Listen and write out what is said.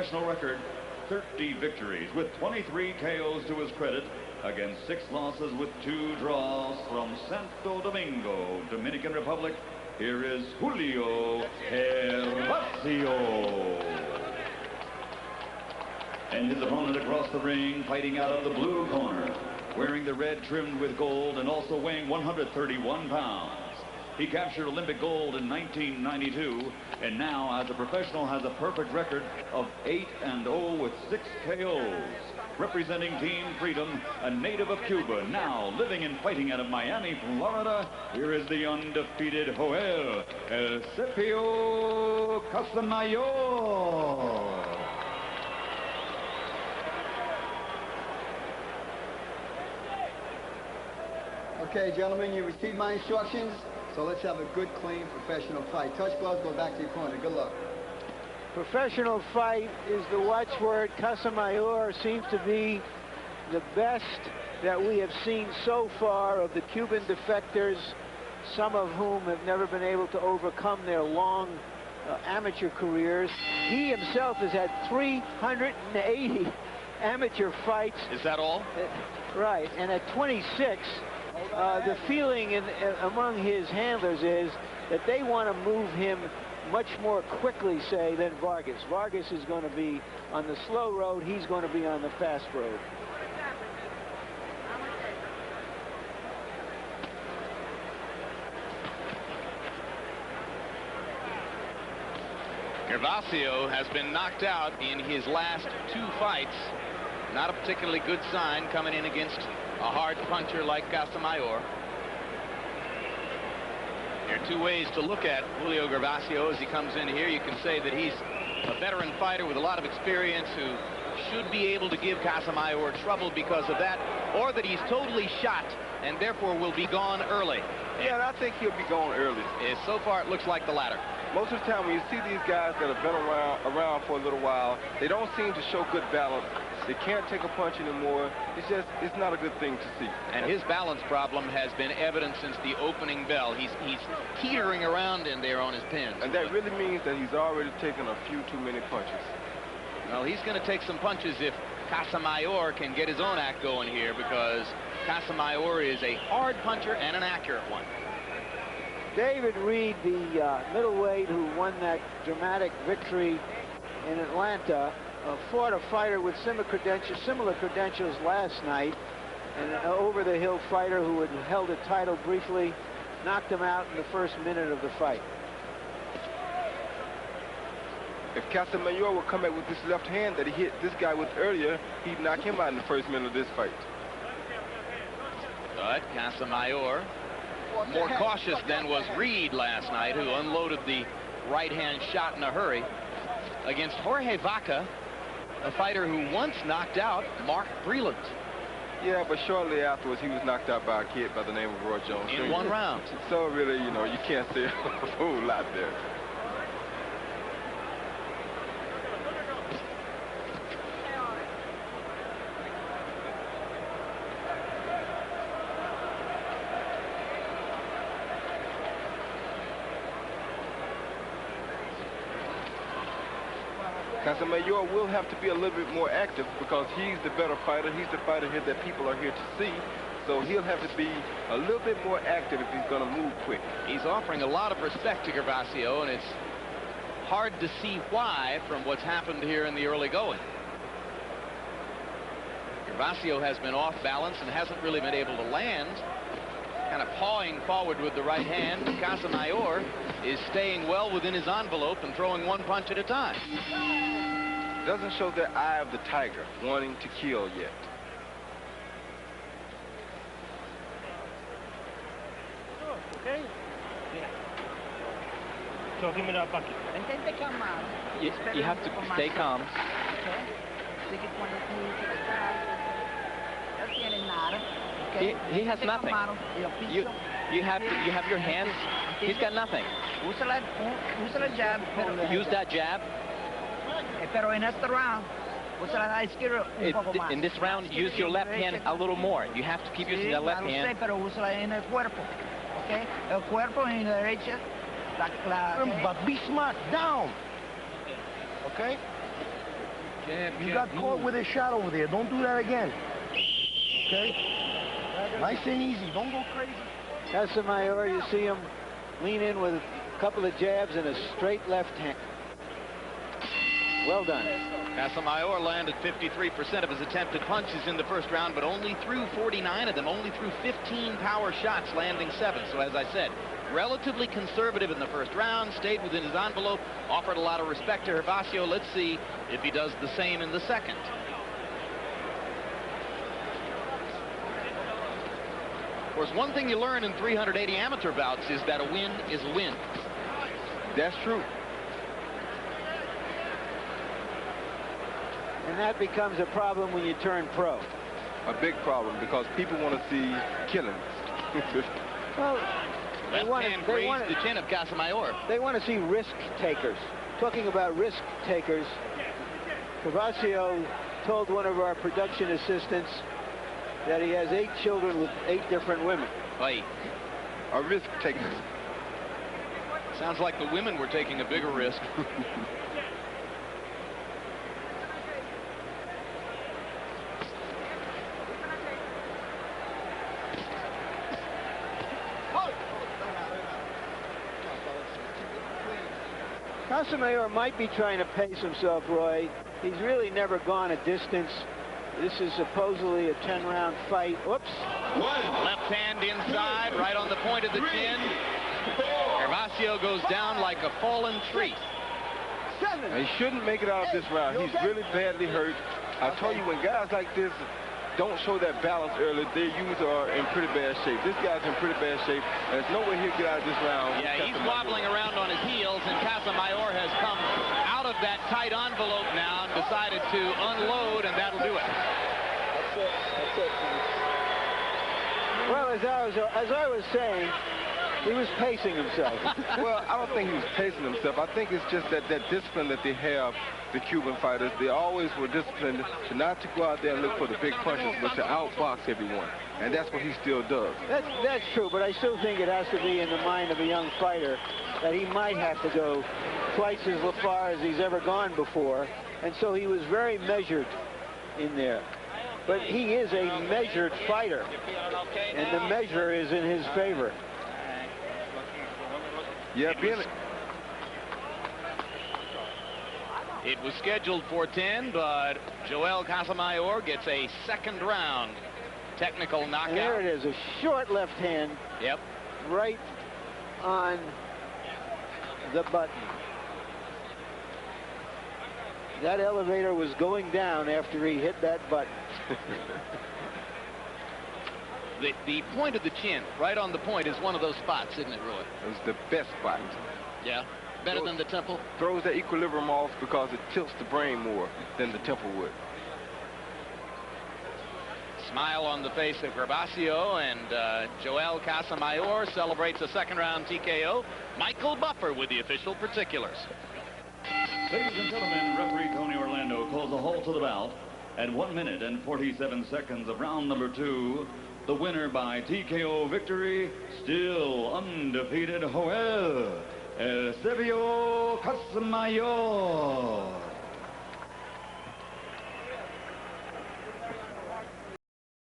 National record, 30 victories with 23 KOs to his credit against 6 losses with 2 draws from Santo Domingo, Dominican Republic. Here is Julio Gervacio. And his opponent across the ring, fighting out of the blue corner, wearing the red trimmed with gold and also weighing 131 pounds. He captured Olympic gold in 1992, and now as a professional has a perfect record of 8-0 with 6 KOs. Representing Team Freedom, a native of Cuba, now living and fighting out of Miami, Florida, here is the undefeated Joel El Cepillo Casamayor. Okay, gentlemen, you received my instructions, so let's have a good, clean, professional fight. Touch gloves, go back to your corner. Good luck. Professional fight is the watchword. Casamayor seems to be the best that we have seen so far of the Cuban defectors, some of whom have never been able to overcome their long amateur careers. He himself has had 380 amateur fights. Is that all? Right, and at 26, the feeling among his handlers is that they want to move him much more quickly, say, than Vargas. Vargas is going to be on the slow road. He's going to be on the fast road. Gervacio has been knocked out in his last 2 fights. Not a particularly good sign coming in against a hard puncher like Casamayor. There are 2 ways to look at Julio Gervacio as he comes in here. You can say that he's a veteran fighter with a lot of experience who should be able to give Casamayor trouble because of that, or that he's totally shot and therefore will be gone early. Yeah, I think he'll be gone early. So far, it looks like the latter. Most of the time when you see these guys that have been around for a little while, they don't seem to show good balance. They can't take a punch anymore. It's not a good thing to see. And his balance problem has been evident since the opening bell. He's teetering around in there on his pins. And that really means that he's already taken a few too many punches. Well, he's going to take some punches if Casamayor can get his own act going here, because Casamayor is a hard puncher and an accurate one. David Reed, the middleweight who won that dramatic victory in Atlanta, fought a fighter with similar credentials last night, and an over-the-hill fighter who had held a title briefly knocked him out in the first minute of the fight. If Casamayor would come back with this left hand that he hit this guy with earlier, he'd knock him out in the first minute of this fight. But Casamayor, more cautious than was Reed last night, who unloaded the right-hand shot in a hurry against Jorge Vaca, a fighter who once knocked out Mark Breland. Yeah, but shortly afterwards, he was knocked out by a kid by the name of Roy Jones. In 1 round. So really, you know, you can't say a whole lot there. Casamayor will have to be a little bit more active because he's the better fighter. He's the fighter here that people are here to see. So he'll have to be a little bit more active if he's going to move quick. He's offering a lot of respect to Gervacio, and it's hard to see why from what's happened here in the early going. Gervacio has been off balance and hasn't really been able to land. Kind of pawing forward with the right hand. Casamayor is staying well within his envelope and throwing 1 punch at a time. Doesn't show the eye of the tiger wanting to kill yet. Okay? Yeah. So give me that bucket. You have to stay calm. He has nothing. You have your hands. He's got nothing. Use that jab. In this round, use your left hand a little more. You have to keep using the left hand. But be smart, down. Okay? You got caught with a shot over there. Don't do that again. Okay? Nice and easy. Don't go crazy. Casamayor, you see him lean in with a couple of jabs and a straight left hand. Well done. Casamayor landed 53% of his attempted punches in the first round, but only threw 49 of them, only threw 15 power shots, landing 7. So as I said, relatively conservative in the first round, stayed within his envelope, offered a lot of respect to Gervacio. Let's see if he does the same in the second. Of course, one thing you learn in 380 amateur bouts is that a win is a win. That's true. And that becomes a problem when you turn pro. A big problem, because people want to see killings. Well, they want the chin of Casamayor. They want to see risk takers. Talking about risk takers, Gervacio told one of our production assistants that he has 8 children with 8 different women. Right. A risk taker. Sounds like the women were taking a bigger risk. Casamayor might be trying to pace himself, Roy. He's really never gone a distance. This is supposedly a 10-round fight. Whoops. Left hand inside, right on the point of the chin. Gervacio goes down like a fallen tree. He shouldn't make it out of this round. He's really badly hurt. I told you, when guys like this don't show that balance early, they usually are in pretty bad shape. This guy's in pretty bad shape. There's no way he'll get out of this round. Yeah, he's wobbling around on his heels, and Casamayor has come out of that tight envelope now and decided to unload, and that'll do it. That's it. That's it. Well, as I was saying, he was pacing himself. Well, I don't think he was pacing himself. I think it's just that discipline that they have, the Cuban fighters. They always were disciplined to not to go out there and look for the big punches, but to outbox everyone. And that's what he still does. That's true, but I still think it has to be in the mind of a young fighter that he might have to go twice as far as he's ever gone before. And so he was very measured in there. But he is a measured fighter, and the measure is in his favor. Yeah, it was scheduled for 10, but Joel Casamayor gets a second round technical knockout. And there it is, a short left hand. Yep. Right on the button. That elevator was going down after he hit that button. The point of the chin, right on the point, is one of those spots, isn't it, Roy? It's the best spot. Yeah. Better than the temple? Throws that equilibrium off because it tilts the brain more than the temple would. Smile on the face of Gervacio, and Joel Casamayor celebrates a second-round TKO. Michael Buffer with the official particulars. Ladies and gentlemen, referee Tony Orlando calls a halt to the bout at 1 minute and 47 seconds of round number 2. The winner by TKO victory, still undefeated, Joel Casamayor.